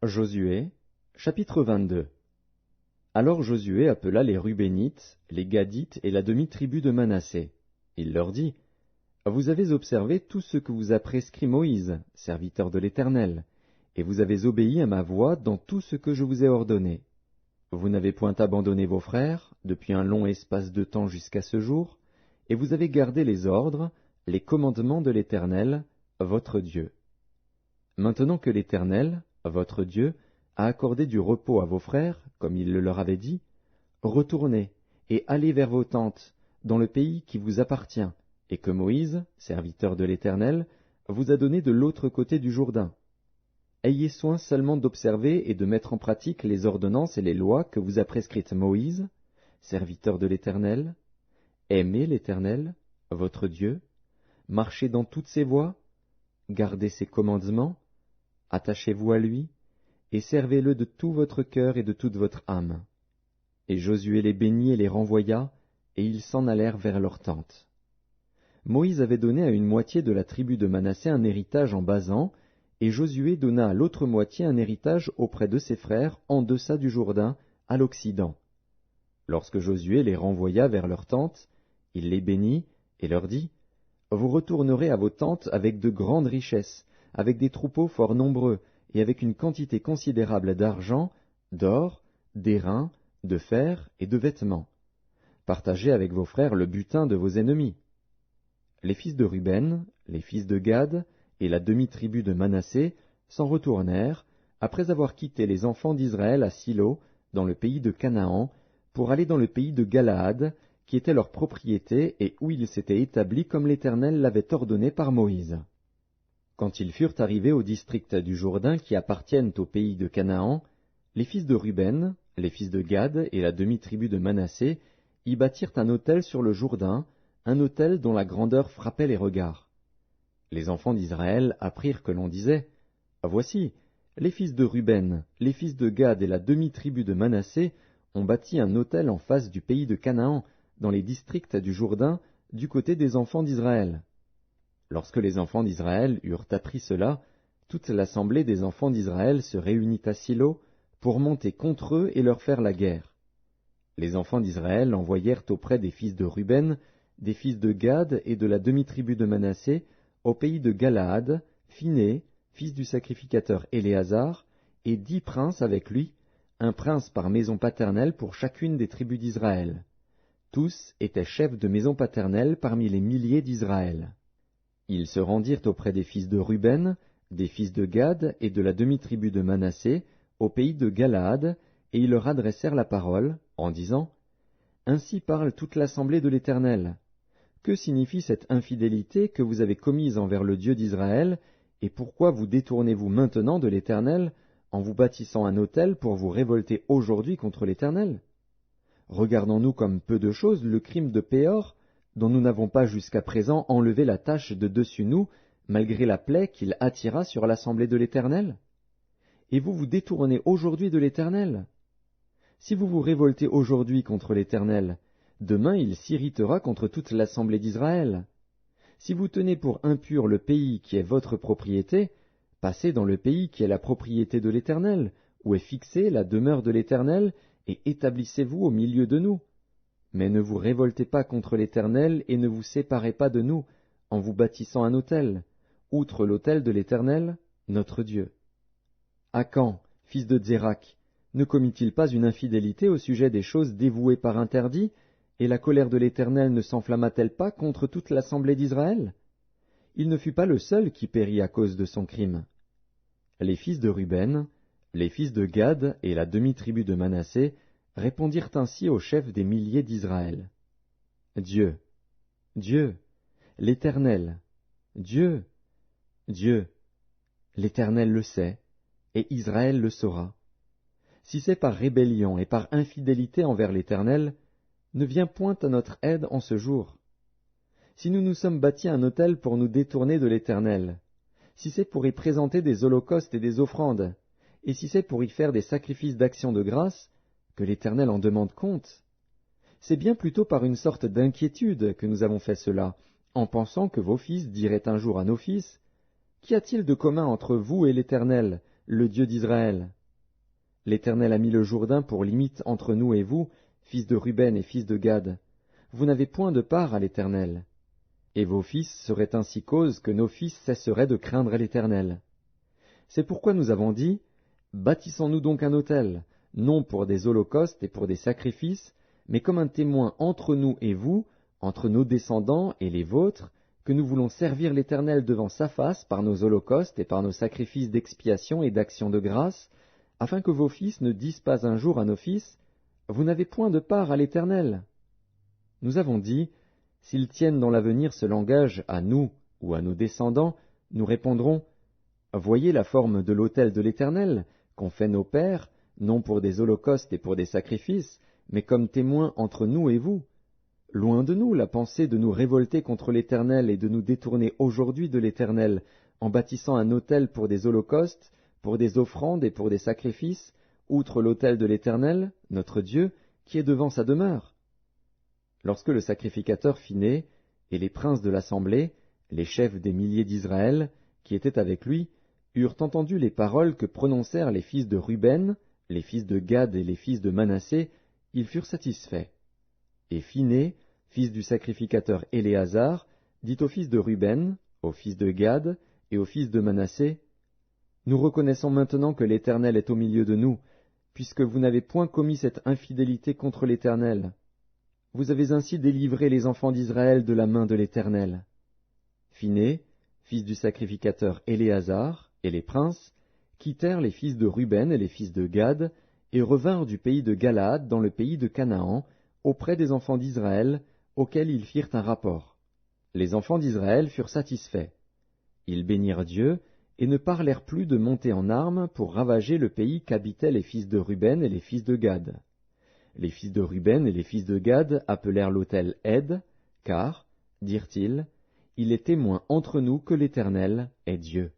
Josué, chapitre 22. Alors Josué appela les Rubénites, les Gadites et la demi-tribu de Manassé. Il leur dit, Vous avez observé tout ce que vous a prescrit Moïse, serviteur de l'Éternel, et vous avez obéi à ma voix dans tout ce que je vous ai ordonné. Vous n'avez point abandonné vos frères, depuis un long espace de temps jusqu'à ce jour, et vous avez gardé les ordres, les commandements de l'Éternel, votre Dieu. Maintenant que l'Éternel, votre Dieu, a accordé du repos à vos frères, comme il le leur avait dit, retournez et allez vers vos tentes, dans le pays qui vous appartient, et que Moïse, serviteur de l'Éternel, vous a donné de l'autre côté du Jourdain. Ayez soin seulement d'observer et de mettre en pratique les ordonnances et les lois que vous a prescrites Moïse, serviteur de l'Éternel. Aimez l'Éternel, votre Dieu, marchez dans toutes ses voies, gardez ses commandements, attachez-vous à lui, et servez-le de tout votre cœur et de toute votre âme. Et Josué les bénit et les renvoya, et ils s'en allèrent vers leurs tentes. Moïse avait donné à une moitié de la tribu de Manassé un héritage en Basan, et Josué donna à l'autre moitié un héritage auprès de ses frères en deçà du Jourdain, à l'Occident. Lorsque Josué les renvoya vers leurs tentes, il les bénit et leur dit, Vous retournerez à vos tentes avec de grandes richesses, avec des troupeaux fort nombreux, et avec une quantité considérable d'argent, d'or, d'airain, de fer et de vêtements. Partagez avec vos frères le butin de vos ennemis. Les fils de Ruben, les fils de Gad, et la demi-tribu de Manassé s'en retournèrent, après avoir quitté les enfants d'Israël à Silo, dans le pays de Canaan, pour aller dans le pays de Galaad, qui était leur propriété et où ils s'étaient établis comme l'Éternel l'avait ordonné par Moïse. Quand ils furent arrivés au district du Jourdain qui appartiennent au pays de Canaan, les fils de Ruben, les fils de Gad et la demi-tribu de Manassé y bâtirent un autel sur le Jourdain, un autel dont la grandeur frappait les regards. Les enfants d'Israël apprirent que l'on disait, Voici, les fils de Ruben, les fils de Gad et la demi-tribu de Manassé ont bâti un autel en face du pays de Canaan, dans les districts du Jourdain, du côté des enfants d'Israël. Lorsque les enfants d'Israël eurent appris cela, toute l'assemblée des enfants d'Israël se réunit à Silo pour monter contre eux et leur faire la guerre. Les enfants d'Israël envoyèrent auprès des fils de Ruben, des fils de Gad et de la demi-tribu de Manassé, au pays de Galaad, Phiné, fils du sacrificateur Éléazar, et 10 princes avec lui, un prince par maison paternelle pour chacune des tribus d'Israël. Tous étaient chefs de maison paternelle parmi les milliers d'Israël. Ils se rendirent auprès des fils de Ruben, des fils de Gad et de la demi-tribu de Manassé, au pays de Galaad, et ils leur adressèrent la parole, en disant, Ainsi parle toute l'assemblée de l'Éternel. Que signifie cette infidélité que vous avez commise envers le Dieu d'Israël, et pourquoi vous détournez-vous maintenant de l'Éternel, en vous bâtissant un autel pour vous révolter aujourd'hui contre l'Éternel? Regardons-nous comme peu de chose le crime de Péor, dont nous n'avons pas jusqu'à présent enlevé la tache de dessus nous, malgré la plaie qu'il attira sur l'assemblée de l'Éternel? Et vous vous détournez aujourd'hui de l'Éternel? Si vous vous révoltez aujourd'hui contre l'Éternel, demain il s'irritera contre toute l'assemblée d'Israël. Si vous tenez pour impur le pays qui est votre propriété, passez dans le pays qui est la propriété de l'Éternel, où est fixée la demeure de l'Éternel, et établissez-vous au milieu de nous. Mais ne vous révoltez pas contre l'Éternel et ne vous séparez pas de nous, en vous bâtissant un autel, outre l'autel de l'Éternel, notre Dieu. Akan, fils de Zérak, ne commit-il pas une infidélité au sujet des choses dévouées par interdit, et la colère de l'Éternel ne s'enflamma-t-elle pas contre toute l'assemblée d'Israël? Il ne fut pas le seul qui périt à cause de son crime. Les fils de Ruben, les fils de Gad et la demi-tribu de Manassé répondirent ainsi au chef des milliers d'Israël. Dieu, Dieu, l'Éternel, Dieu, Dieu, l'Éternel le sait, et Israël le saura. Si c'est par rébellion et par infidélité envers l'Éternel, ne viens point à notre aide en ce jour. Si nous nous sommes bâtis un autel pour nous détourner de l'Éternel, si c'est pour y présenter des holocaustes et des offrandes, et si c'est pour y faire des sacrifices d'action de grâce, que l'Éternel en demande compte. C'est bien plutôt par une sorte d'inquiétude que nous avons fait cela, en pensant que vos fils diraient un jour à nos fils, Qu'y a-t-il de commun entre vous et l'Éternel, le Dieu d'Israël. L'Éternel a mis le Jourdain pour limite entre nous et vous, fils de Ruben et fils de Gad. Vous n'avez point de part à l'Éternel. Et vos fils seraient ainsi cause que nos fils cesseraient de craindre l'Éternel. C'est pourquoi nous avons dit, bâtissons-nous donc un autel, non pour des holocaustes et pour des sacrifices, mais comme un témoin entre nous et vous, entre nos descendants et les vôtres, que nous voulons servir l'Éternel devant sa face par nos holocaustes et par nos sacrifices d'expiation et d'action de grâce, afin que vos fils ne disent pas un jour à nos fils, vous n'avez point de part à l'Éternel. Nous avons dit, s'ils tiennent dans l'avenir ce langage à nous ou à nos descendants, nous répondrons, voyez la forme de l'autel de l'Éternel, qu'ont fait nos pères, non pour des holocaustes et pour des sacrifices, mais comme témoins entre nous et vous. Loin de nous la pensée de nous révolter contre l'Éternel et de nous détourner aujourd'hui de l'Éternel, en bâtissant un autel pour des holocaustes, pour des offrandes et pour des sacrifices, outre l'autel de l'Éternel, notre Dieu, qui est devant sa demeure. Lorsque le sacrificateur fut né, et les princes de l'assemblée, les chefs des milliers d'Israël, qui étaient avec lui, eurent entendu les paroles que prononcèrent les fils de Ruben, les fils de Gad et les fils de Manassé, ils furent satisfaits. Et Phiné, fils du sacrificateur Éléazar, dit aux fils de Ruben, aux fils de Gad et aux fils de Manassé, nous reconnaissons maintenant que l'Éternel est au milieu de nous, puisque vous n'avez point commis cette infidélité contre l'Éternel. Vous avez ainsi délivré les enfants d'Israël de la main de l'Éternel. Phiné, fils du sacrificateur Éléazar, et les princes, quittèrent les fils de Ruben et les fils de Gad, et revinrent du pays de Galaad dans le pays de Canaan, auprès des enfants d'Israël, auxquels ils firent un rapport. Les enfants d'Israël furent satisfaits. Ils bénirent Dieu, et ne parlèrent plus de monter en armes pour ravager le pays qu'habitaient les fils de Ruben et les fils de Gad. Les fils de Ruben et les fils de Gad appelèrent l'autel Ed, car, dirent-ils, il est témoin entre nous que l'Éternel est Dieu.